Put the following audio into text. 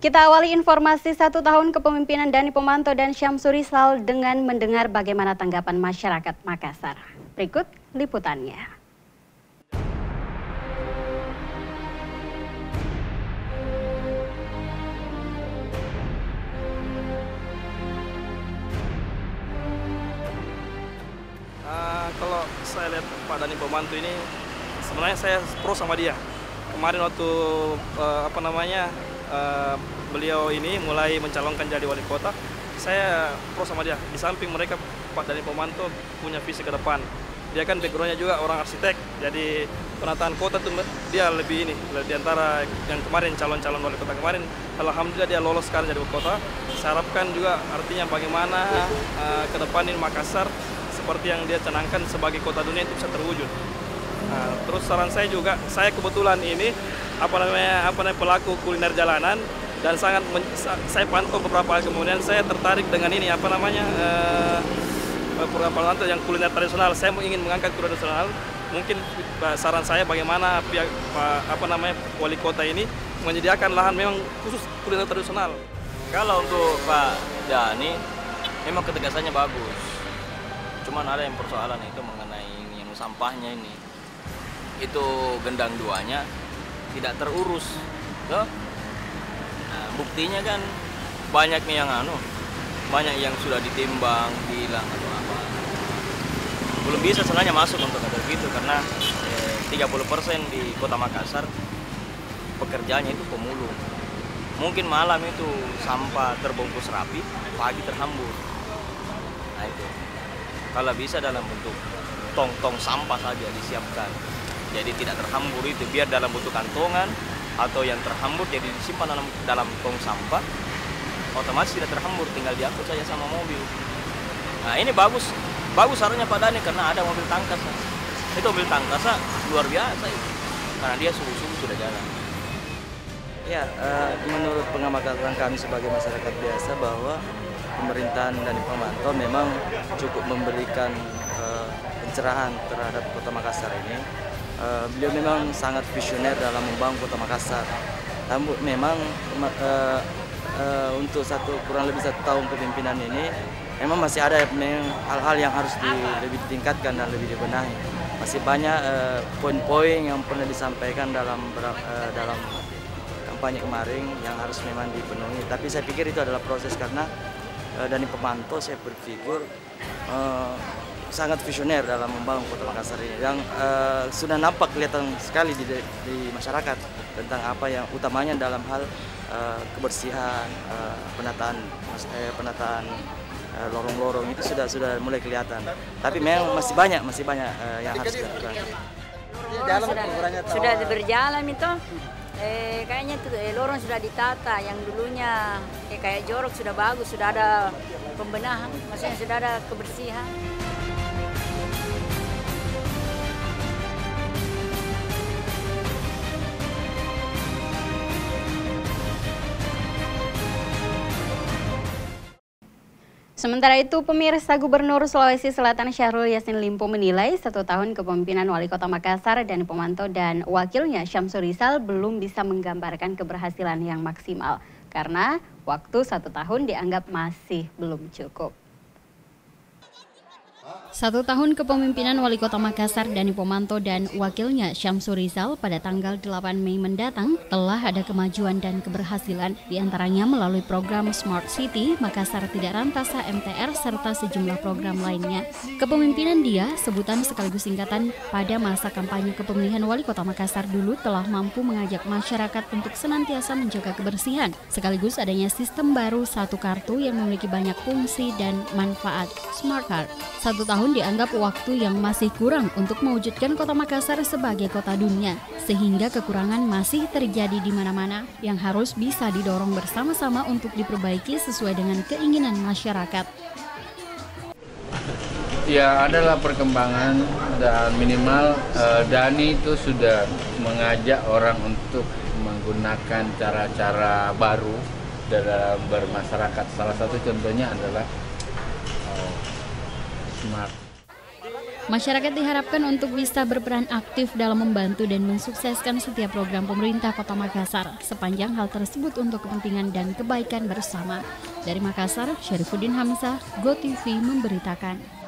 Kita awali informasi 1 tahun kepemimpinan Dani Pomanto dan Syamsur Rizal dengan mendengar bagaimana tanggapan masyarakat Makassar. Berikut liputannya. Kalau saya lihat Pak Dani Pomanto ini, sebenarnya saya pro sama dia. Kemarin waktu beliau ini mulai mencalonkan jadi wali kota, saya pro sama dia. Di samping mereka, Pak Dani Pomanto punya visi ke depan. Dia kan backgroundnya juga orang arsitek, jadi penataan kota tuh dia lebih ini. Di antara yang kemarin calon-calon wali kota kemarin, alhamdulillah dia lolos sekarang jadi wali kota. Saya harapkan juga artinya bagaimana ke depan ini Makassar seperti yang dia canangkan sebagai kota dunia itu bisa terwujud. Nah, terus saran saya juga, saya kebetulan ini pelaku kuliner jalanan dan saya pantau beberapa hari kemudian saya tertarik dengan ini program yang kuliner tradisional. Saya ingin mengangkat kuliner tradisional. Mungkin saran saya bagaimana pihak wali kota ini menyediakan lahan memang khusus kuliner tradisional. Kalau untuk Pak Dani memang ketegasannya bagus. Cuman ada yang persoalan itu mengenai yang sampahnya ini. Itu gendang duanya tidak terurus. Nah, buktinya kan banyak yang sudah ditimbang, hilang atau apa. Belum bisa sebenarnya masuk untuk ada gitu karena 30% di Kota Makassar pekerjaannya itu pemulung. Mungkin malam itu sampah terbungkus rapi, pagi terhambur. Nah itu. Kalau bisa dalam bentuk tong-tong sampah saja disiapkan. Jadi tidak terhambur itu, biar dalam bentuk kantongan atau yang terhambur jadi disimpan dalam tong sampah, otomatis tidak terhambur, tinggal diangkut saja sama mobil. Nah ini bagus sarannya Pak Dani karena ada mobil tangkas. Itu mobil tangkas luar biasa itu, karena dia subuh-subuh sudah jalan. Ya, menurut pengamatan kami sebagai masyarakat biasa bahwa pemerintahan Dani Pomanto memang cukup memberikan pencerahan terhadap Kota Makassar ini. Beliau memang sangat visioner dalam membangun Kota Makassar. Namun memang untuk kurang lebih 1 tahun kepemimpinan ini memang masih ada hal-hal yang harus lebih ditingkatkan dan lebih dibenahi. Masih banyak poin-poin yang pernah disampaikan dalam kampanye kemarin yang harus memang dipenuhi. Tapi saya pikir itu adalah proses karena Dani Pomanto saya berpikir sangat visioner dalam membangun Kota Makassar ini yang sudah nampak kelihatan sekali di masyarakat tentang apa yang utamanya dalam hal kebersihan, penataan lorong-lorong itu sudah mulai kelihatan. Tapi memang masih banyak yang harus dilakukan. Sudah berjalan itu. Kayaknya lorong sudah ditata, yang dulunya kayak jorok sudah bagus, sudah ada pembenahan, maksudnya sudah ada kebersihan. Sementara itu, pemirsa Gubernur Sulawesi Selatan Syahrul Yassin Limpo menilai 1 tahun kepemimpinan Wali Kota Makassar Dani Pomanto dan wakilnya Syamsur Rizal belum bisa menggambarkan keberhasilan yang maksimal karena waktu 1 tahun dianggap masih belum cukup. 1 tahun kepemimpinan Wali Kota Makassar Dani Pomanto dan wakilnya Syamsur Rizal pada tanggal 8 Mei mendatang telah ada kemajuan dan keberhasilan, diantaranya melalui program Smart City, Makassar Tidak Rantasa MTR, serta sejumlah program lainnya. Kepemimpinan dia, sebutan sekaligus singkatan pada masa kampanye kepemilihan Wali Kota Makassar dulu, telah mampu mengajak masyarakat untuk senantiasa menjaga kebersihan, sekaligus adanya sistem baru 1 kartu yang memiliki banyak fungsi dan manfaat, Smart Card. 1 tahun dianggap waktu yang masih kurang untuk mewujudkan Kota Makassar sebagai kota dunia, sehingga kekurangan masih terjadi di mana-mana yang harus bisa didorong bersama-sama untuk diperbaiki sesuai dengan keinginan masyarakat. Ya, adalah perkembangan dan minimal Dani itu sudah mengajak orang untuk menggunakan cara-cara baru dalam bermasyarakat. Salah satu contohnya adalah Smart. Masyarakat diharapkan untuk bisa berperan aktif dalam membantu dan mensukseskan setiap program pemerintah Kota Makassar sepanjang hal tersebut untuk kepentingan dan kebaikan bersama. Dari Makassar, Syarifuddin Hamzah, GoTV memberitakan.